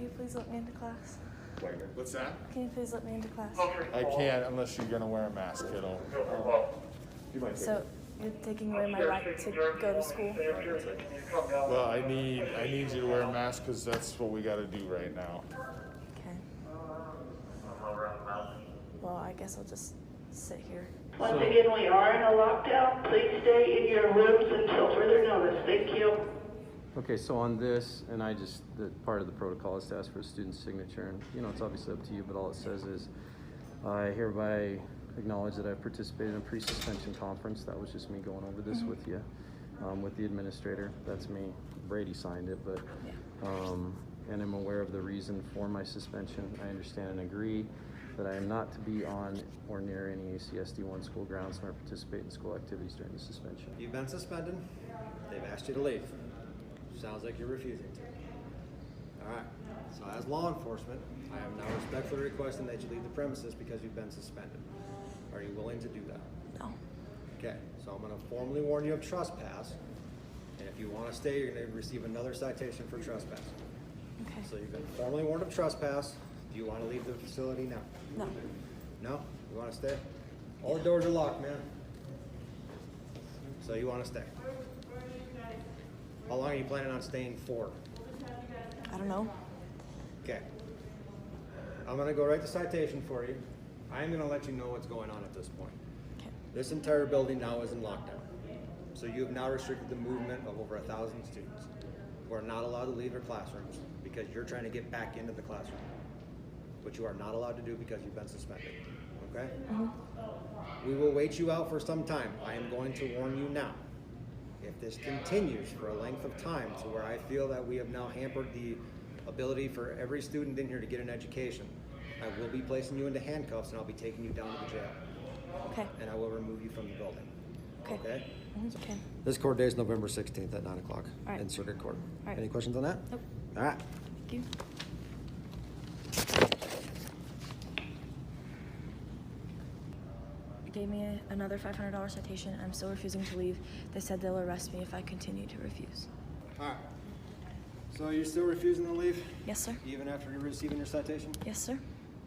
you please let me into class? What's that? Can you please let me into class? I can't unless you're gonna wear a mask, kiddo. You might take So it. you're taking away my right to go to school? Well, I need you to wear a mask because that's what we got to do right now. Okay. Well, I guess I'll just sit here. Once again, we are in a lockdown. Please stay in your rooms until further notice. Thank you. Okay, so on this, and the part of the protocol is to ask for a student's signature, and it's obviously up to you, but all it says is, I hereby acknowledge that I participated in a pre-suspension conference. That was just me going over this with you, with the administrator. That's me. Brady signed it, but, and I'm aware of the reason for my suspension. I understand and agree that I am not to be on or near any ACSD1 school grounds nor participate in school activities during the suspension. You've been suspended. They've asked you to leave. Sounds like you're refusing to. All right. So as law enforcement, I am now respectfully requesting that you leave the premises because you've been suspended. Are you willing to do that? No. Okay. So I'm going to formally warn you of trespass. And if you want to stay, you're going to receive another citation for trespass. Okay. So you've been formally warned of trespass. Do you want to leave the facility now? No. No? You want to stay? All the doors are locked, man. So you want to stay? How long are you planning on staying for? I don't know. Okay. I'm going to go write the citation for you. I'm going to let you know what's going on at this point. Okay. This entire building now is in lockdown. So you have now restricted the movement of over 1,000 students who are not allowed to leave their classrooms because you're trying to get back into the classroom, which you are not allowed to do because you've been suspended. Okay? We will wait you out for some time. I am going to warn you now. If this continues for a length of time to where I feel that we have now hampered the ability for every student in here to get an education, I will be placing you into handcuffs and I'll be taking you down to the jail. Okay. And I will remove you from the building. Okay. Okay? Okay. This court day is November 16th at 9 o'clock All right. in Circuit Court. All right. Any questions on that? Nope. All right. Thank you. Gave me another $500 citation. I'm still refusing to leave. They said they'll arrest me if I continue to refuse. All right. So you're still refusing to leave? Yes, sir. Even after you're receiving your citation? Yes, sir.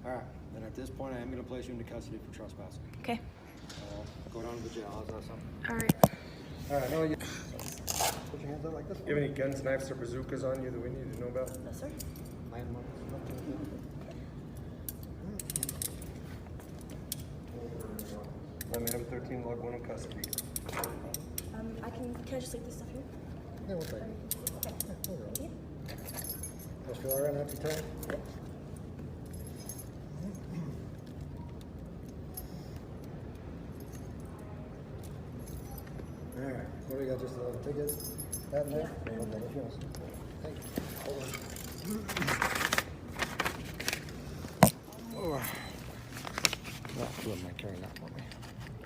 All right. Then at this point, I am going to place you into custody for trespassing. Okay. Go down to the jail. How's that sound? All right. All right. No, you put your hands out like this. Do you have any guns, knives, or bazookas on you that we need to know about? No, sir. Landmarks. I'm M13 log 1 in custody. Can I just leave this stuff here? Yeah, we'll take it. Okay. Thank you. Just feel all right after your time? Yep. All right. What do we got? Just a little ticket? That and that? Yeah. No, nothing else. Thank you. Hold on. You wouldn't mind carrying that for me.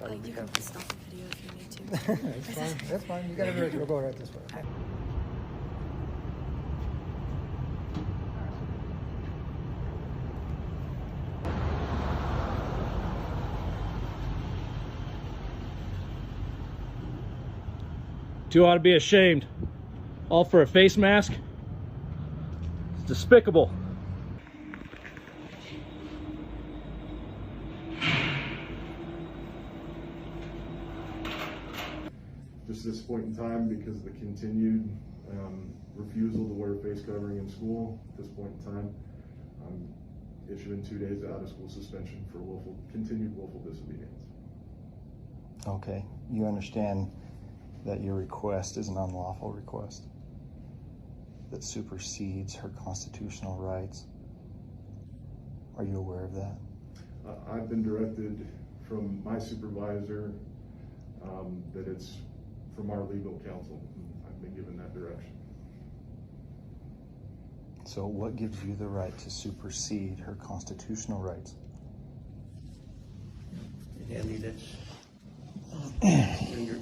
You can stop the video if you need to. That's fine. That's fine. You got it right. We'll go right this way. Okay. You ought to be ashamed. All for a face mask? It's despicable. Just at this point in time, because of the continued refusal to wear a face covering in school, at this point in time, I'm issuing 2 days out of school suspension for continued willful disobedience. Okay, you understand that your request is an unlawful request that supersedes her constitutional rights. Are you aware of that? I've been directed from my supervisor that it's from our legal counsel. I've been given that direction. So what gives you the right to supersede her constitutional rights? Andy, that's,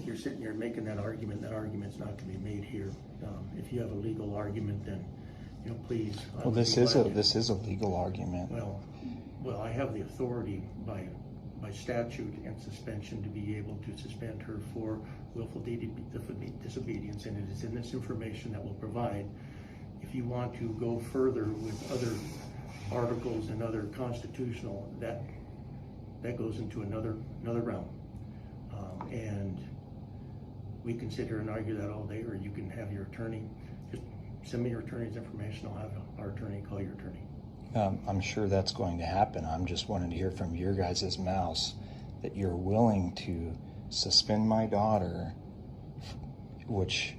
you're sitting here making that argument. That argument's not to be made here. If you have a legal argument, then, please. Well, this is a legal argument. Well, I have the authority by statute and suspension to be able to suspend her for willful disobedience, and it is in this information that will provide, if if you want to go further with other articles and other constitutional, that goes into another realm. And we can sit here and argue that all day, or you can have your attorney, just send me your attorney's information, I'll have our attorney call your attorney. I'm sure that's going to happen. I'm just wanting to hear from your guys' mouths that you're willing to suspend my daughter, which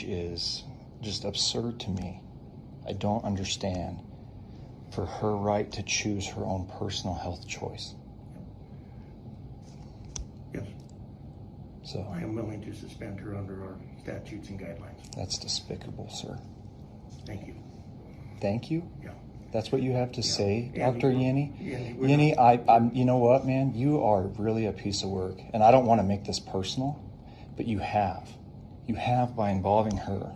is just absurd to me. I don't understand, for her right to choose her own personal health choice. Yes, So I am willing to suspend her under our statutes and guidelines. that's despicable, sir. Thank you. Thank you. Yeah. That's what you have to say, Andy, Dr. Yenny? Andy, Yenny, I'm, you know what, man? You are really a piece of work. And I don't want to make this personal, but you have. You have by involving her.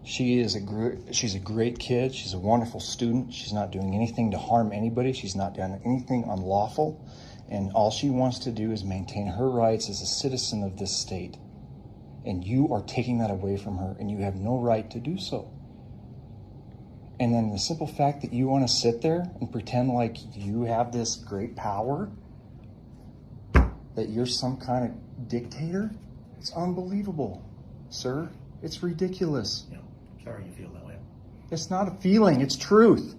She's a great kid. She's a wonderful student. She's not doing anything to harm anybody. She's not done anything unlawful. And all she wants to do is maintain her rights as a citizen of this state. And you are taking that away from her, and you have no right to do so. And then the simple fact that you want to sit there and pretend like you have this great power, that you're some kind of dictator, it's unbelievable, sir. It's ridiculous. Yeah, sorry you feel that way. It's not a feeling, it's truth.